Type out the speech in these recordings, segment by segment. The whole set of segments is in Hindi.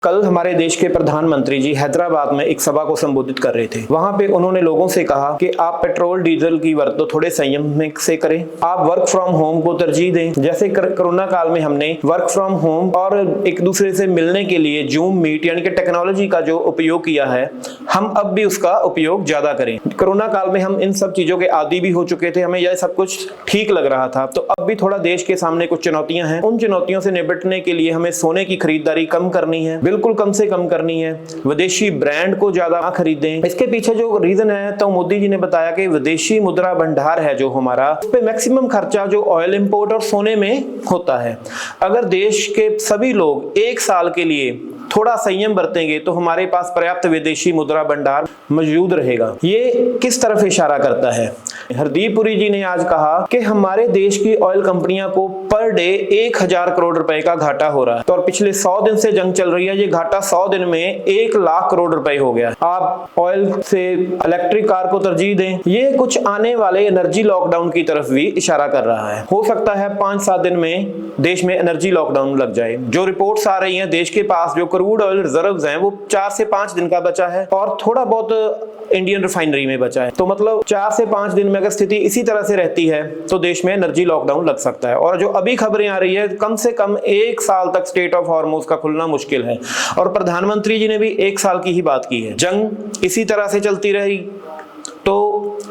कल हमारे देश के प्रधानमंत्री जी हैदराबाद में एक सभा को संबोधित कर रहे थे। वहां पे उन्होंने लोगों से कहा कि आप पेट्रोल डीजल की वरतों थोड़े संयम में से करें, आप वर्क फ्रॉम होम को तरजीह दें। जैसे कोरोना काल में हमने वर्क फ्रॉम होम और एक दूसरे से मिलने के लिए जूम मीट यानी कि टेक्नोलॉजी का जो उपयोग किया है, हम अब भी उसका उपयोग ज्यादा करें। कोरोना काल में हम इन सब चीजों के आदी भी हो चुके थे, हमें यह सब कुछ ठीक लग रहा था। तो अब भी थोड़ा देश के सामने कुछ चुनौतियां हैं, उन चुनौतियों से निपटने के लिए हमें सोने की खरीदारी कम करनी है, बिल्कुल कम से कम करनी है। विदेशी ब्रांड को ज्यादा ना खरीदें। इसके पीछे जो रीजन है, तो मोदी जी ने बताया कि विदेशी मुद्रा भंडार है जो हमारा, उस पे मैक्सिमम खर्चा जो ऑयल इंपोर्ट और सोने में होता है। अगर देश के सभी लोग एक साल के लिए थोड़ा संयम बरतेंगे तो हमारे पास पर्याप्त विदेशी मुद्रा भंडार मौजूद रहेगा। ये किस तरफ इशारा करता है? हरदीप पुरी जी ने आज कहा कि हमारे देश की ऑयल कंपनियां को पर डे 1000 करोड़ रुपए का घाटा हो रहा है। तो और पिछले 100 दिन से जंग चल रही है, ये घाटा 100 दिन में 1 लाख करोड़ रुपए हो गया। आप ऑयल से इलेक्ट्रिक कार को तरजीह दें। ये कुछ आने वाले एनर्जी लॉकडाउन की तरफ भी इशारा कर रहा है। हो सकता है 5-7 दिन में देश में एनर्जी लॉकडाउन लग जाए। जो रिपोर्ट्स आ रही हैं, देश के पास जो क्रूड ऑयल रिजर्व्स हैं वो 4 से 5 दिन का बचा है और थोड़ा बहुत इंडियन रिफाइनरी में बचा है। तो मतलब 4 से 5 दिन में अगर स्थिति इसी तरह से रहती है तो देश में एनर्जी लॉकडाउन लग सकता है। और जो अभी खबरें आ रही है, कम से कम 1 साल तक स्ट्रेट ऑफ हॉर्मुज का खुलना मुश्किल है। और प्रधानमंत्री जी ने भी 1 साल की ही बात की है। जंग इसी तरह से चलती रही तो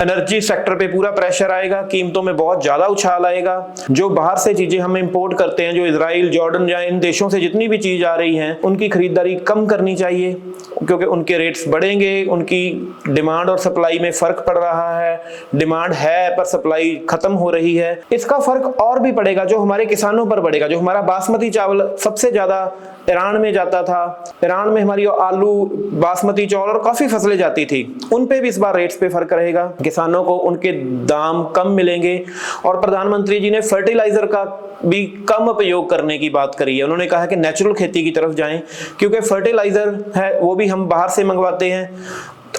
एनर्जी सेक्टर पे पूरा प्रेशर आएगा, कीमतों में बहुत ज्यादा उछाल आएगा। जो बाहर से चीजें हम इंपोर्ट करते हैं, जो इजराइल, जॉर्डन या इन देशों से जितनी भी चीज आ रही हैं, उनकी खरीदारी कम करनी चाहिए क्योंकि उनके रेट्स बढ़ेंगे, उनकी डिमांड और सप्लाई में फर्क पड़ रहा है। डिमांड है पर सप्लाई खत्म हो रही है। इसका फर्क और भी पड़ेगा, जो हमारे किसानों पर पड़ेगा। जो हमारा बासमती चावल सबसे ज्यादा ईरान में जाता था, ईरान में हमारी आलू, बासमती चावल और काफी फसलें जाती थी, उन पे भी इस बार रेट्स पे फर्क रहेगा। किसानों को उनके दाम कम मिलेंगे। और प्रधानमंत्री जी ने फर्टिलाइजर का भी कम उपयोग करने की बात करी है। उन्होंने कहा कि नेचुरल खेती की तरफ जाएं क्योंकि फर्टिलाइजर है वो भी हम बाहर से मंगवाते हैं।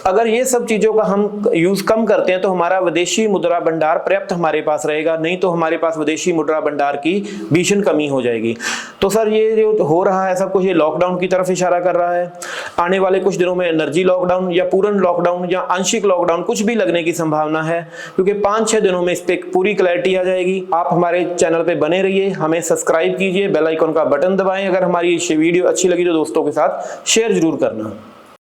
अगर ये सब चीजों का हम यूज कम करते हैं तो हमारा विदेशी मुद्रा भंडार पर्याप्त हमारे पास रहेगा, नहीं तो हमारे पास विदेशी मुद्रा भंडार की भीषण कमी हो जाएगी। तो सर ये जो हो रहा है सब कुछ, ये लॉकडाउन की तरफ इशारा कर रहा है। आने वाले कुछ दिनों में एनर्जी लॉकडाउन या पूर्ण लॉकडाउन या आंशिक लॉकडाउन कुछ भी लगने की संभावना है, क्योंकि 5-6 दिनों में इस पे पूरी क्लैरिटी आ जाएगी। आप हमारे चैनल पे बने रहिए, हमें सब्सक्राइब कीजिए, बेल आइकन का बटन दबाएं। अगर हमारी वीडियो अच्छी लगी तो दोस्तों के साथ शेयर जरूर करना।